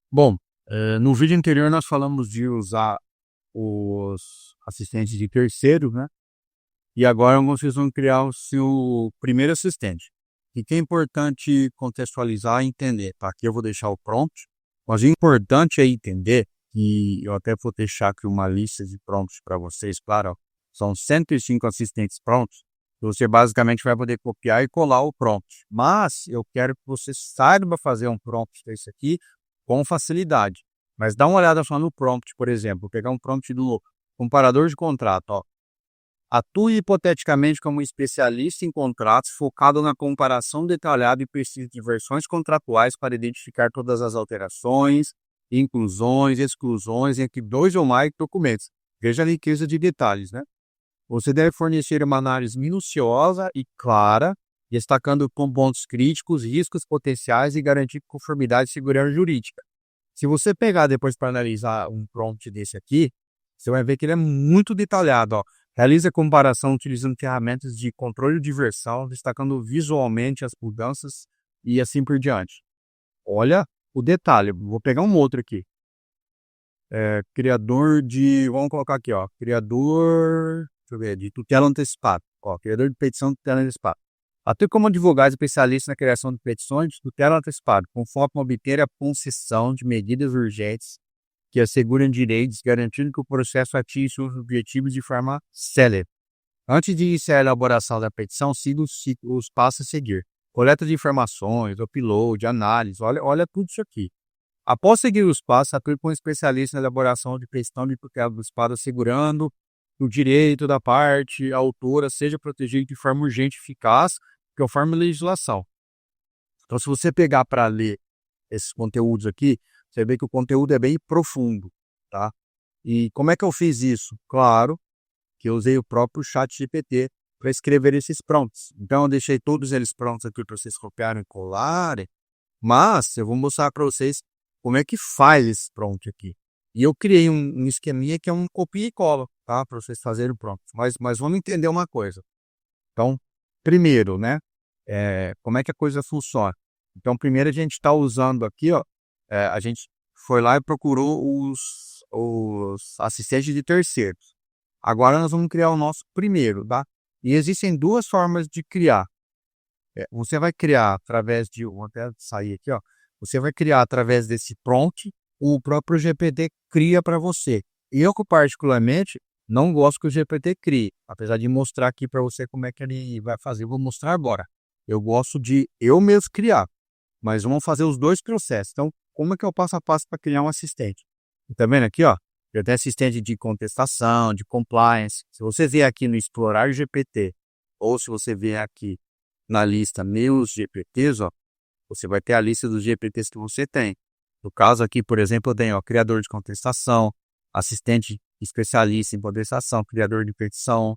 Bom, no vídeo anterior nós falamos de usar os assistentes de terceiro, né? E agora vocês vão criar o seu primeiro assistente. E que é importante contextualizar e entender, tá? Aqui eu vou deixar o prompt, mas o importante é entender que eu até vou deixar aqui uma lista de prompts para vocês, claro, ó, são 105 assistentes prontos. Você basicamente vai poder copiar e colar o prompt. Mas eu quero que você saiba fazer um prompt desse aqui com facilidade. Mas dá uma olhada só no prompt, por exemplo. Vou pegar um prompt do comparador de contrato, ó. Atue hipoteticamente como um especialista em contratos focado na comparação detalhada e precisa de versões contratuais para identificar todas as alterações, inclusões, exclusões entre dois ou mais documentos. Veja a riqueza de detalhes, né? Você deve fornecer uma análise minuciosa e clara, destacando com pontos críticos, riscos potenciais e garantir conformidade e segurança jurídica. Se você pegar depois para analisar um prompt desse aqui, você vai ver que ele é muito detalhado, ó. Realize a comparação utilizando ferramentas de controle de versão, destacando visualmente as mudanças e assim por diante. Olha o detalhe. Vou pegar um outro aqui. Criador de... Vamos colocar aqui, ó. Criador... Deixa eu ver, de tutela antecipada. Ó, criador de petição de tutela antecipada. Até como advogado especialista na criação de petições de tutela antecipada, com foco em obter a concessão de medidas urgentes que assegurem direitos, garantindo que o processo atinja seus objetivos de forma célere. Antes de iniciar a elaboração da petição, siga os passos a seguir. Coleta de informações, upload, análise, olha tudo isso aqui. Após seguir os passos, atue com um especialista na elaboração de petição de tutela antecipada, assegurando que o direito da parte autora seja protegido de forma urgente e eficaz, conforme a legislação. Então, se você pegar para ler esses conteúdos aqui, você vê que o conteúdo é bem profundo, tá? E como é que eu fiz isso? Claro que eu usei o próprio ChatGPT para escrever esses prompts. Então, eu deixei todos eles prontos aqui para vocês copiarem e colarem, mas eu vou mostrar para vocês como é que faz esse prompt aqui. E eu criei um esqueminha que é um copia e cola, tá? Para vocês fazerem o prompt. Mas vamos entender uma coisa. Então, primeiro, né? Como é que a coisa funciona? Então, primeiro a gente está usando aqui, ó, a gente foi lá e procurou os assistentes de terceiros. Agora nós vamos criar o nosso primeiro, tá? E existem duas formas de criar. Você vai criar através de, vou até sair aqui, ó. Você vai criar através desse prompt, o próprio GPT cria para você. Eu, particularmente, não gosto que o GPT crie, apesar de mostrar aqui para você como é que ele vai fazer. Eu vou mostrar agora. Eu gosto de eu mesmo criar, mas vamos fazer os dois processos. Então, como é que eu passo a passo para criar um assistente? Tá vendo aqui, ó? Já tem assistente de contestação, de compliance. Se você vier aqui no Explorar GPT, ou se você vier aqui na lista Meus GPTs, ó, você vai ter a lista dos GPTs que você tem. No caso aqui, por exemplo, eu tenho, ó, criador de contestação, assistente especialista em contestação, criador de petição,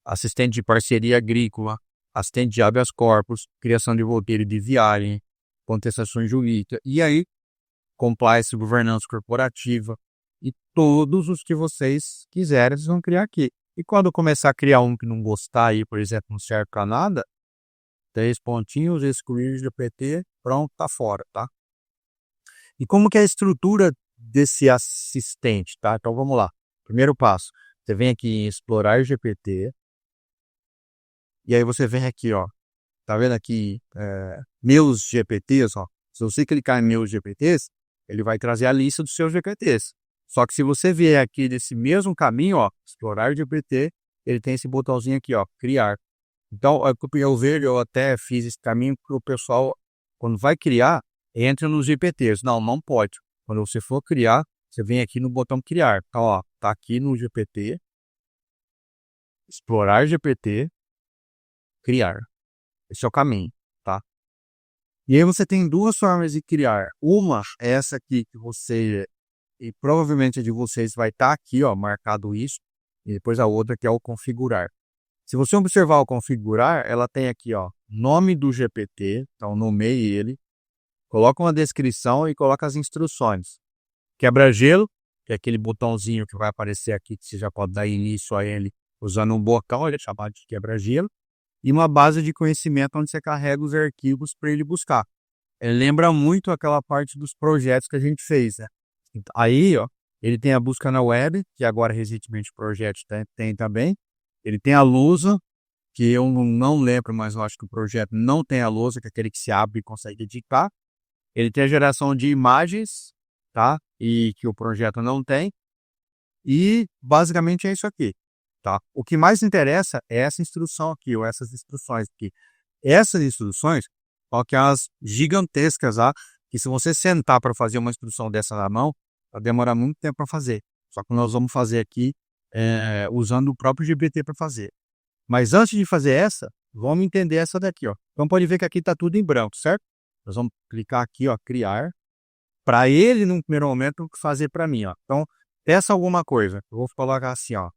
assistente de parceria agrícola, assistente de habeas corpus, criação de roteiro de viagem, contestações jurídicas, e aí, compliance, governança corporativa, e todos os que vocês quiserem, vocês vão criar aqui. E quando começar a criar um que não gostar aí, por exemplo, não serve para nada, 3 pontinhos, excluir GPT, pronto, tá fora, tá? E como que é a estrutura desse assistente, tá? Então vamos lá. Primeiro passo, você vem aqui em explorar GPT, e aí você vem aqui, ó, tá vendo aqui, meus GPTs, ó. Se você clicar em meus GPTs, ele vai trazer a lista dos seus GPTs. Só que se você vier aqui nesse mesmo caminho, ó, explorar GPT, ele tem esse botãozinho aqui, ó, criar. Então, eu até fiz esse caminho para o pessoal, quando vai criar, entra nos GPTs. Não pode. Quando você for criar, você vem aqui no botão criar. Então, ó, tá aqui no GPT, explorar GPT, criar. Esse é o caminho, tá? E aí você tem duas formas de criar. Uma é essa aqui que você, e provavelmente a de vocês vai estar aqui, ó, marcado isso. E depois a outra que é o configurar. Se você observar o configurar, ela tem aqui, ó, nome do GPT, então nomeie ele, coloca uma descrição e coloca as instruções. Quebra-gelo, que é aquele botãozinho que vai aparecer aqui, que você já pode dar início a ele usando um botão, ele é chamado de quebra-gelo, e uma base de conhecimento onde você carrega os arquivos para ele buscar. lembra muito aquela parte dos projetos que a gente fez, né? Aí, ó, ele tem a busca na web, que agora recentemente o projeto tem também. Ele tem a lousa, que eu não lembro, mas eu acho que o projeto não tem a lousa, que é aquele que se abre e consegue editar. Ele tem a geração de imagens, tá? E que o projeto não tem. E basicamente é isso aqui, tá? O que mais interessa é essa instrução aqui, ou essas instruções aqui. Essas instruções, ó, que elas gigantescas, tá? Que se você sentar para fazer uma instrução dessa na mão, vai demorar muito tempo para fazer. Só que nós vamos fazer aqui usando o próprio GPT para fazer. Mas antes de fazer essa, vamos entender essa daqui, ó. Então pode ver que aqui está tudo em branco, certo? Nós vamos clicar aqui, ó, criar, para ele, num primeiro momento, fazer para mim, ó. Então, peça alguma coisa. Eu vou colocar assim, ó.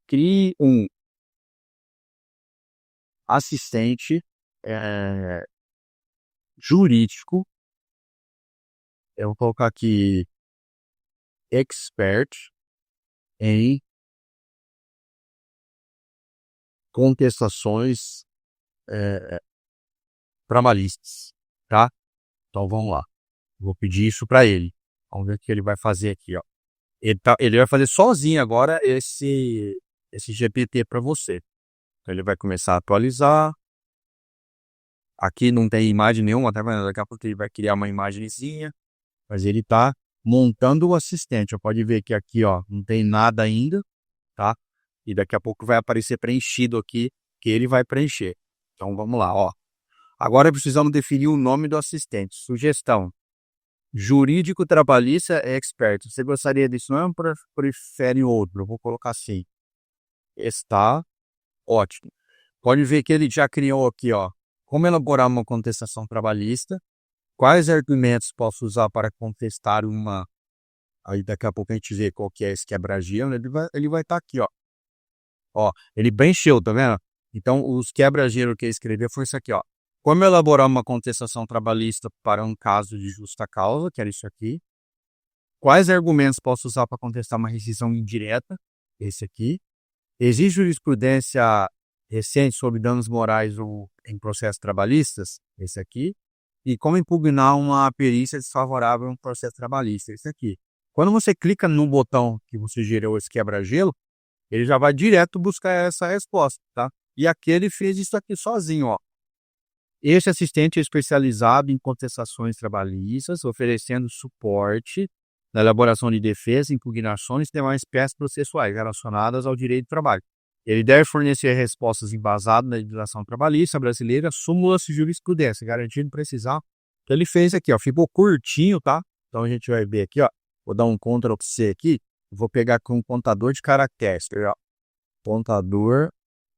Crie um assistente jurídico. Eu vou colocar aqui expert em contestações trabalhistas, tá? Então vamos lá. Vou pedir isso para ele. Vamos ver o que ele vai fazer aqui, ó. Ele vai fazer sozinho agora esse GPT para você. Então ele vai começar a atualizar. Aqui não tem imagem nenhuma, tá vendo? Daqui a pouco ele vai criar uma imagenzinha, mas ele tá montando o assistente. Ó, pode ver que aqui, ó, não tem nada ainda, tá? E daqui a pouco vai aparecer preenchido aqui, que ele vai preencher. Então vamos lá, ó. Agora precisamos definir o nome do assistente. Sugestão: jurídico trabalhista expert. Você gostaria disso não? Ou prefere outro? Eu vou colocar assim. Está ótimo. Pode ver que ele já criou aqui, ó. Como elaborar uma contestação trabalhista? Quais argumentos posso usar para contestar uma? Aí daqui a pouco a gente vê qual que é esse quebra-gelo. Ele vai estar aqui, ó. Ó, ele preencheu, tá vendo? Então, os quebra-gelo que ele escreveu foi isso aqui, ó. Como elaborar uma contestação trabalhista para um caso de justa causa, que era isso aqui. Quais argumentos posso usar para contestar uma rescisão indireta? Esse aqui. Existe jurisprudência recente sobre danos morais ou em processos trabalhistas? Esse aqui. E como impugnar uma perícia desfavorável em um processo trabalhista? Esse aqui. Quando você clica no botão que você gerou esse quebra-gelo, ele já vai direto buscar essa resposta, tá? E aqui ele fez isso aqui sozinho, ó. Este assistente é especializado em contestações trabalhistas, oferecendo suporte na elaboração de defesa, impugnações e demais peças processuais relacionadas ao direito do trabalho. Ele deve fornecer respostas embasadas na legislação trabalhista brasileira, súmulas e jurisprudência, garantindo precisar. Então ele fez aqui, ó, ficou curtinho, tá? Então a gente vai ver aqui, ó, vou dar um Ctrl+C aqui, vou pegar com um contador de caracteres, ó, contador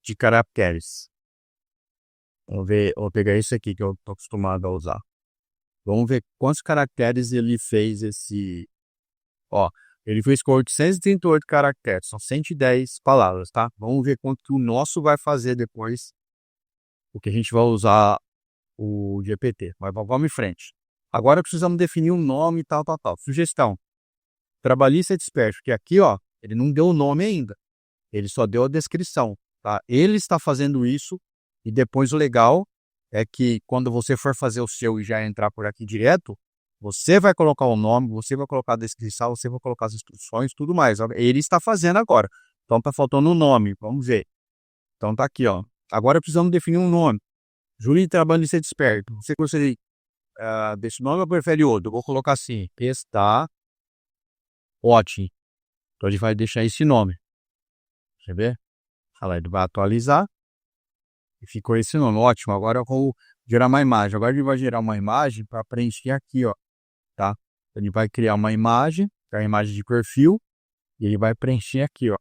de caracteres. Vamos ver, vou pegar esse aqui que eu estou acostumado a usar. Vamos ver quantos caracteres ele fez esse. Ó, ele fez com 838 caracteres, são 110 palavras, tá? Vamos ver quanto que o nosso vai fazer depois, porque a gente vai usar o GPT. Mas vamos em frente. Agora precisamos definir um nome e tal. Sugestão: trabalhista expert, porque aqui, ó, ele não deu o nome ainda. Ele só deu a descrição, tá? Ele está fazendo isso. E depois o legal é que quando você for fazer o seu e já entrar por aqui direto, você vai colocar o nome, você vai colocar a descrição, você vai colocar as instruções, tudo mais. Ele está fazendo agora. Então tá faltando um nome, vamos ver. Então tá aqui, ó. Agora precisamos definir um nome. Jurídico trabalhista expert. Você gostaria desse nome ou prefere outro? Eu vou colocar assim. Está ótimo. Então ele vai deixar esse nome. Você vê? Olha lá, ele vai atualizar. E ficou esse nome, ótimo. Agora eu vou gerar uma imagem. Agora ele vai gerar uma imagem para preencher aqui, ó, tá? Ele vai criar uma imagem, que é a imagem de perfil, e ele vai preencher aqui, ó.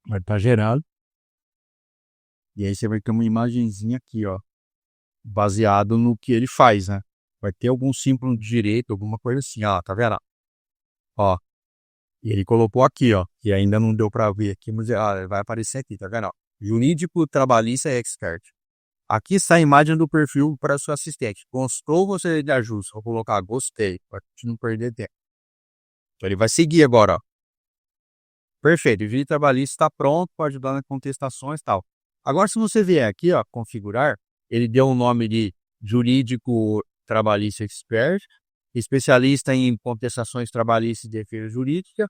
Vai estar gerando. E aí você vai ter uma imagenzinha aqui, ó, baseado no que ele faz, né? Vai ter algum símbolo de direito, alguma coisa assim, ó, tá vendo? Ó. E ele colocou aqui, ó, que ainda não deu para ver aqui, mas vai aparecer aqui, tá vendo? Ó, jurídico trabalhista expert. Aqui está a imagem do perfil para seu assistente. Gostou você de ajuste? Vou colocar gostei, para a gente não perder tempo. Então ele vai seguir agora, ó. Perfeito, o jurídico trabalhista está pronto para ajudar nas contestações e tal. Agora, se você vier aqui, ó, configurar, ele deu um nome de jurídico trabalhista expert, especialista em contestações trabalhistas e defesa jurídica,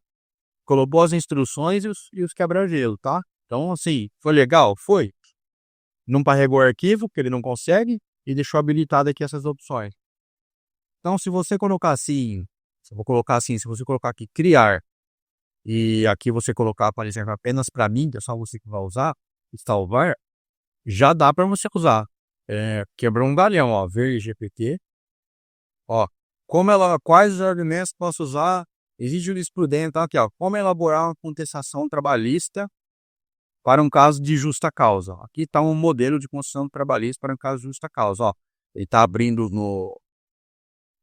colocou as instruções e os quebra-gelo, tá? Então, assim, foi legal? Foi. Não carregou o arquivo, porque ele não consegue, e deixou habilitado aqui essas opções. Então, se você colocar assim, se eu vou colocar assim, se você colocar aqui criar, e aqui você colocar, por exemplo, apenas para mim, que é só você que vai usar, salvar, já dá para você usar. Quebrou um galhão, ó, ver GPT, ó, quais os argumentos posso usar, existe jurisprudência, então aqui, ó, como elaborar uma contestação trabalhista para um caso de justa causa. Aqui está um modelo de contestação trabalhista para um caso de justa causa, ó. Ele está abrindo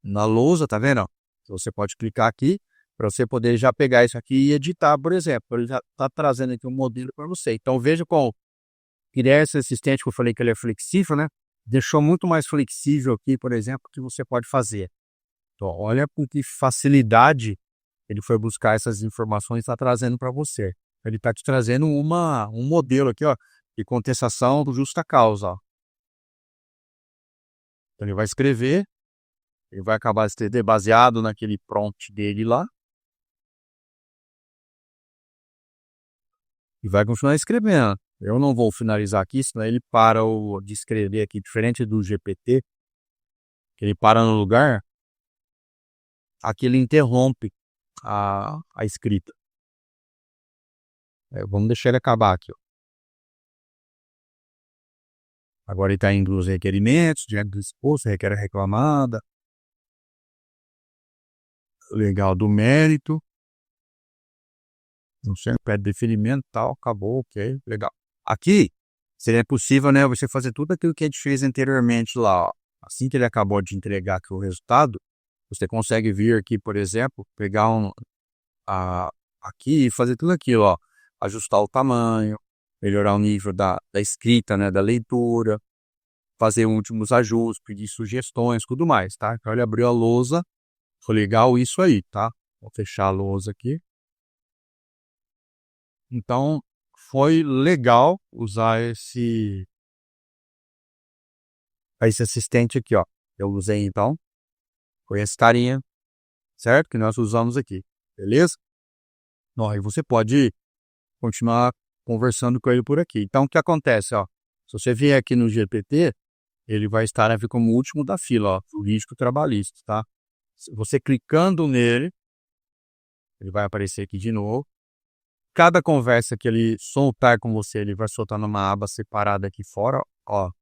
na lousa, tá vendo? Você pode clicar aqui para você poder já pegar isso aqui e editar, por exemplo. Ele já está trazendo aqui um modelo para você. Então veja como criar esse assistente que eu falei que ele é flexível, né? Deixou muito mais flexível aqui, por exemplo, que você pode fazer. Então, olha com que facilidade ele foi buscar essas informações e está trazendo para você. Ele está te trazendo um modelo aqui, ó, de contestação do justa causa. Ó. Então, ele vai escrever, ele vai acabar de baseado naquele prompt dele lá. E vai continuar escrevendo. Eu não vou finalizar aqui, senão ele para de escrever aqui, diferente do GPT, que ele para no lugar, aqui ele interrompe a escrita. Vamos deixar ele acabar aqui. Ó. Agora ele está indo os requerimentos, diante do exposto, requer a reclamada. Legal, do mérito. Não sei, pede deferimento, tal, acabou, ok, legal. Aqui, seria possível, né, você fazer tudo aquilo que a gente fez anteriormente lá, ó. Assim que ele acabou de entregar aqui o resultado, você consegue vir aqui, por exemplo, pegar aqui e fazer tudo aquilo, ó. Ajustar o tamanho, melhorar o nível da escrita, né, da leitura, fazer últimos ajustes, pedir sugestões, tudo mais, tá? Então ele abriu a lousa, foi legal isso aí, tá? Vou fechar a lousa aqui. Então, foi legal usar esse assistente aqui, ó. Eu usei, então, foi esse carinha, certo? Que nós usamos aqui, beleza? Ó, e você pode continuar conversando com ele por aqui. Então, o que acontece, ó? Se você vier aqui no GPT, ele vai estar aqui como último da fila, ó, jurídico trabalhista, tá? Você clicando nele, ele vai aparecer aqui de novo. Cada conversa que ele soltar com você, ele vai soltar numa aba separada aqui fora, ó.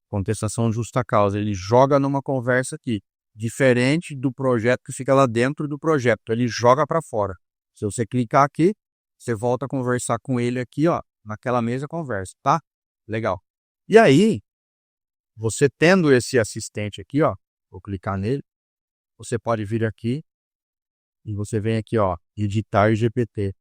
Contestação justa causa. Ele joga numa conversa aqui, diferente do projeto que fica lá dentro do projeto. Ele joga para fora. Se você clicar aqui, você volta a conversar com ele aqui, ó, naquela mesma conversa, tá? Legal. E aí, você tendo esse assistente aqui, ó, vou clicar nele, você pode vir aqui e você vem aqui, ó, editar GPT.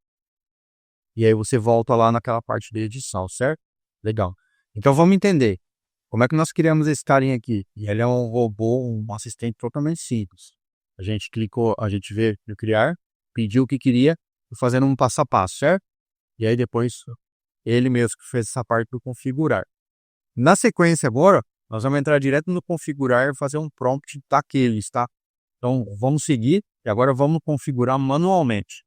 E aí você volta lá naquela parte de edição, certo? Legal. Então vamos entender. Como é que nós criamos esse carinha aqui? E ele é um robô, um assistente totalmente simples. A gente clicou, a gente veio no criar, pediu o que queria, fazendo um passo a passo, certo? E aí depois ele mesmo que fez essa parte do configurar. Na sequência agora, nós vamos entrar direto no configurar e fazer um prompt daqueles, tá? Então vamos seguir e agora vamos configurar manualmente.